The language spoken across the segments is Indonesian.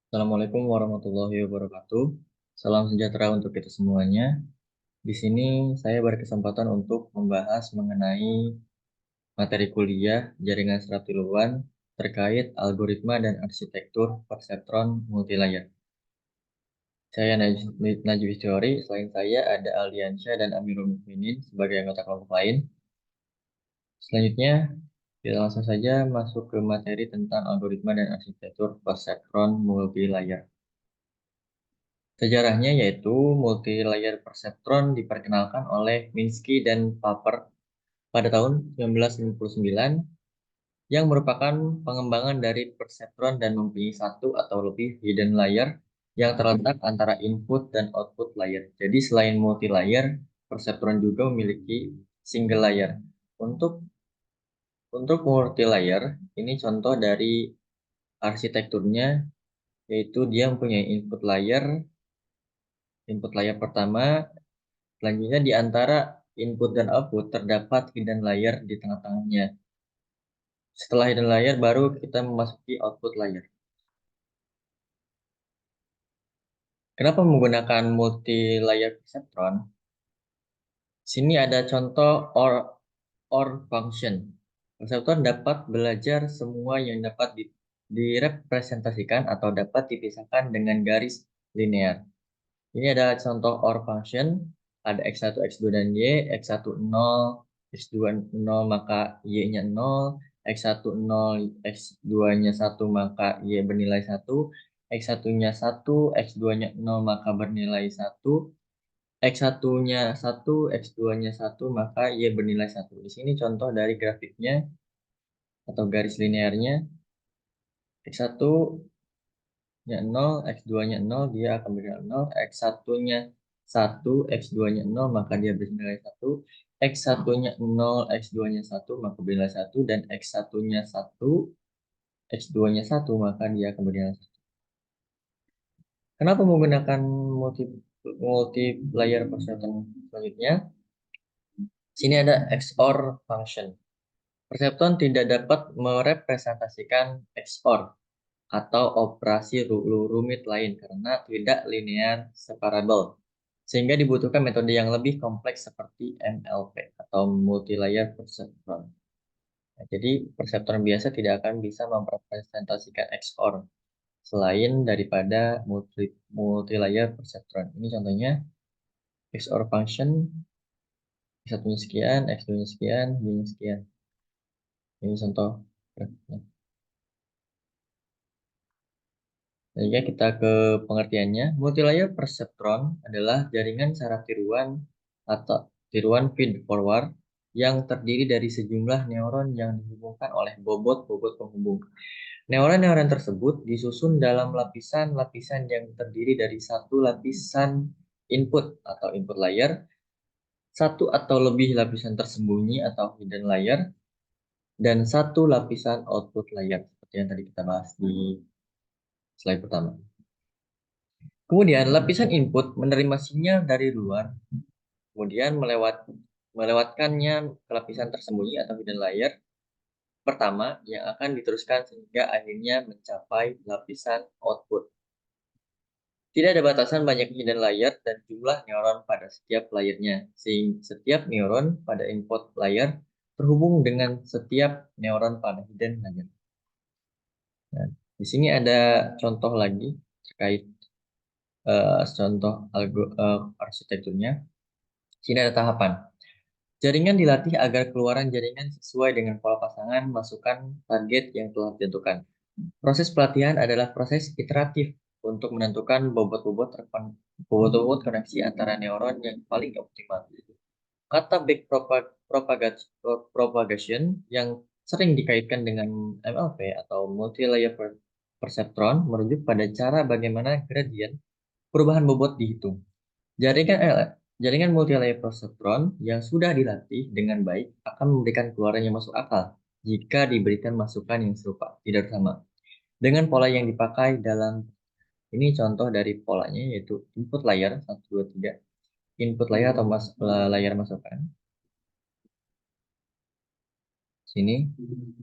Assalamualaikum warahmatullahi wabarakatuh. Salam sejahtera untuk kita semuanya. Di sini saya berkesempatan untuk membahas mengenai materi kuliah jaringan serap tiluan terkait algoritma dan arsitektur perseptron multilayer. Saya Najib Teori, selain saya ada Aldiansyah dan Amirul Mukminin sebagai anggota kelompok lain. Selanjutnya, kita langsung saja masuk ke materi tentang algoritma dan arsitektur perseptron multilayer. Sejarahnya yaitu multilayer perceptron diperkenalkan oleh Minsky dan Popper pada tahun 1959 yang merupakan pengembangan dari perceptron dan mempunyai satu atau lebih hidden layer yang terletak antara input dan output layer. Jadi selain multilayer, perceptron juga memiliki single layer. Untuk multilayer, ini contoh dari arsitekturnya yaitu dia mempunyai input layer pertama. Selanjutnya di antara input dan output terdapat hidden layer di tengah-tengahnya. Setelah hidden layer baru kita memasuki output layer. Kenapa menggunakan multi layer perceptron? Sini ada contoh or function. Perceptron dapat belajar semua yang dapat direpresentasikan atau dapat dipisahkan dengan garis linear. Ini ada contoh OR function, ada X1, X2, dan Y, X1 0, X2 0 maka Y-nya 0, X1 0, X2-nya 1 maka Y bernilai 1, X1-nya 1, X2-nya 0 maka bernilai 1, X1-nya 1, X2-nya 1 maka Y bernilai 1. Di sini contoh dari grafiknya atau garis linearnya, X1 nya 0, X2-nya 0, dia akan bernilai 0, X1-nya 1, X2-nya 0, maka dia bernilai 1, X1-nya 0, X2-nya 1, maka bernilai 1, dan X1-nya 1, X2-nya 1, maka dia akan bernilai 1. Kenapa menggunakan multiplier perceptron selanjutnya? Sini ada XOR function. Perceptron tidak dapat merepresentasikan XOR atau operasi rumit lain karena tidak linear separable. Sehingga dibutuhkan metode yang lebih kompleks seperti MLP atau multilayer perceptron. Nah, jadi perseptron biasa tidak akan bisa memrepresentasikan XOR selain daripada multilayer perceptron. Ini contohnya XOR function, X1-nya sekian, X2-nya sekian, Y-nya sekian. Ini contoh grafiknya. Selanjutnya kita ke pengertiannya. Multilayer perceptron adalah jaringan saraf tiruan atau tiruan feed forward yang terdiri dari sejumlah neuron yang dihubungkan oleh bobot-bobot penghubung. Neuron-neuron tersebut disusun dalam lapisan-lapisan yang terdiri dari satu lapisan input atau input layer, satu atau lebih lapisan tersembunyi atau hidden layer, dan satu lapisan output layer seperti yang tadi kita bahas di slide pertama. Kemudian lapisan input menerima sinyal dari luar, kemudian melewatkannya ke lapisan tersembunyi atau hidden layer pertama yang akan diteruskan sehingga akhirnya mencapai lapisan output. Tidak ada batasan banyak hidden layer dan jumlah neuron pada setiap layernya, sehingga setiap neuron pada input layer terhubung dengan setiap neuron pada hidden layer. Nah, di sini ada contoh lagi terkait contoh arsitekturnya. Sini ada tahapan. Jaringan dilatih agar keluaran jaringan sesuai dengan pola pasangan masukan target yang telah ditentukan. Proses pelatihan adalah proses iteratif untuk menentukan bobot-bobot koneksi antara neuron yang paling optimal. Kata propagation yang sering dikaitkan dengan MLP atau multi-layer perceptron merujuk pada cara bagaimana gradien perubahan bobot dihitung. Jaringan Jaringan multilayer perceptron yang sudah dilatih dengan baik akan memberikan keluaran yang masuk akal jika diberikan masukan yang serupa, tidak sama. Dengan pola yang dipakai dalam ini contoh dari polanya yaitu input layer 1, 2, 3. Input layer atau layar masukan. Sini.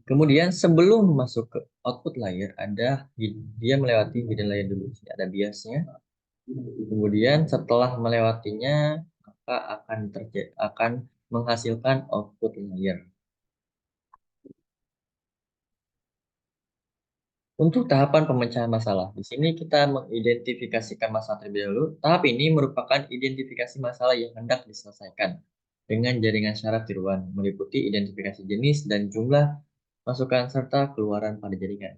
Kemudian sebelum masuk ke output layer dia melewati hidden layer dulu. Sini ada biasnya. Kemudian setelah melewatinya maka akan menghasilkan output layer. Untuk tahapan pemecahan masalah, di sini kita mengidentifikasikan masalah terlebih dahulu. Tahap ini merupakan identifikasi masalah yang hendak diselesaikan dengan jaringan syarat tiruan, meliputi identifikasi jenis dan jumlah masukan serta keluaran pada jaringan.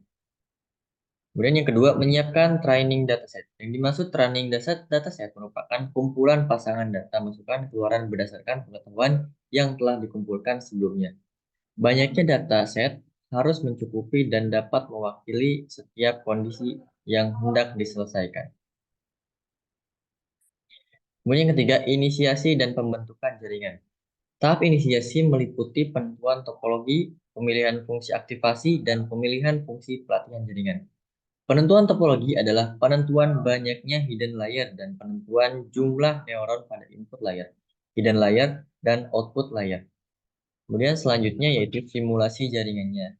Kemudian yang kedua, menyiapkan training dataset. Yang dimaksud training dataset merupakan kumpulan pasangan data masukan keluaran berdasarkan pengetahuan yang telah dikumpulkan sebelumnya. Banyaknya dataset harus mencukupi dan dapat mewakili setiap kondisi yang hendak diselesaikan. Kemudian yang ketiga, inisiasi dan pembentukan jaringan. Tahap inisiasi meliputi penentuan topologi, pemilihan fungsi aktivasi, dan pemilihan fungsi pelatihan jaringan. Penentuan topologi adalah penentuan banyaknya hidden layer dan penentuan jumlah neuron pada input layer, hidden layer, dan output layer. Kemudian selanjutnya yaitu simulasi jaringannya.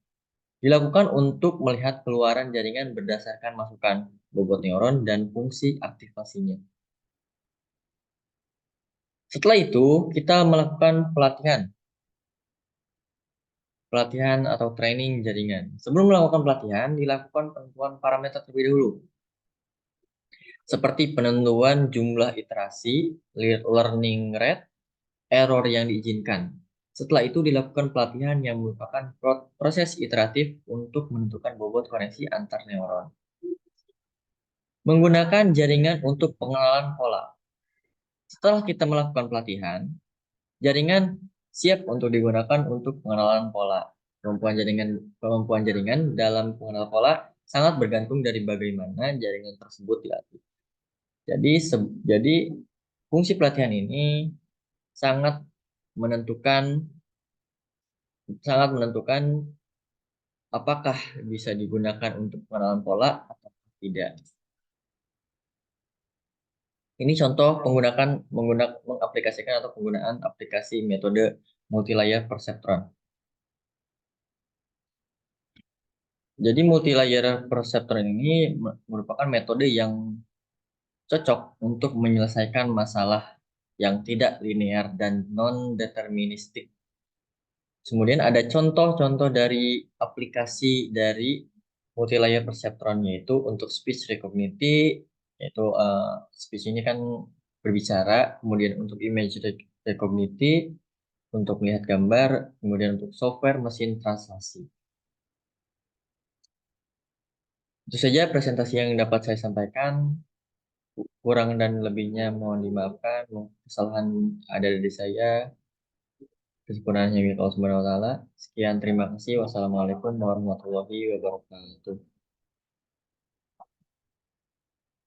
Dilakukan untuk melihat keluaran jaringan berdasarkan masukan bobot neuron dan fungsi aktivasinya. Setelah itu, kita melakukan pelatihan atau training jaringan. Sebelum melakukan pelatihan, dilakukan penentuan parameter terlebih dahulu, seperti penentuan jumlah iterasi, learning rate, error yang diizinkan. Setelah itu dilakukan pelatihan yang merupakan proses iteratif untuk menentukan bobot koneksi antar neuron. Menggunakan jaringan untuk pengenalan pola. Setelah kita melakukan pelatihan, jaringan siap untuk digunakan untuk pengenalan pola. Kemampuan jaringan dalam pengenalan pola sangat bergantung dari bagaimana jaringan tersebut dilatih. Jadi fungsi pelatihan ini sangat menentukan sangat menentukan apakah bisa digunakan untuk pengenalan pola atau tidak. Ini contoh mengaplikasikan atau penggunaan aplikasi metode multilayer perceptron. Jadi multilayer perceptron ini merupakan metode yang cocok untuk menyelesaikan masalah yang tidak linear dan non-deterministik. Kemudian ada contoh-contoh dari aplikasi dari multilayer perceptron, yaitu untuk speech recognition, yaitu speech ini kan berbicara, kemudian untuk image recognition untuk melihat gambar, kemudian untuk software mesin translasi. Itu saja presentasi yang dapat saya sampaikan. Kurang dan lebihnya mohon dimaafkan. Kesalahan ada dari saya. Kesempurnaan yang Allah Subhanahu wa taala. Sekian, terima kasih. Wassalamualaikum warahmatullahi wabarakatuh.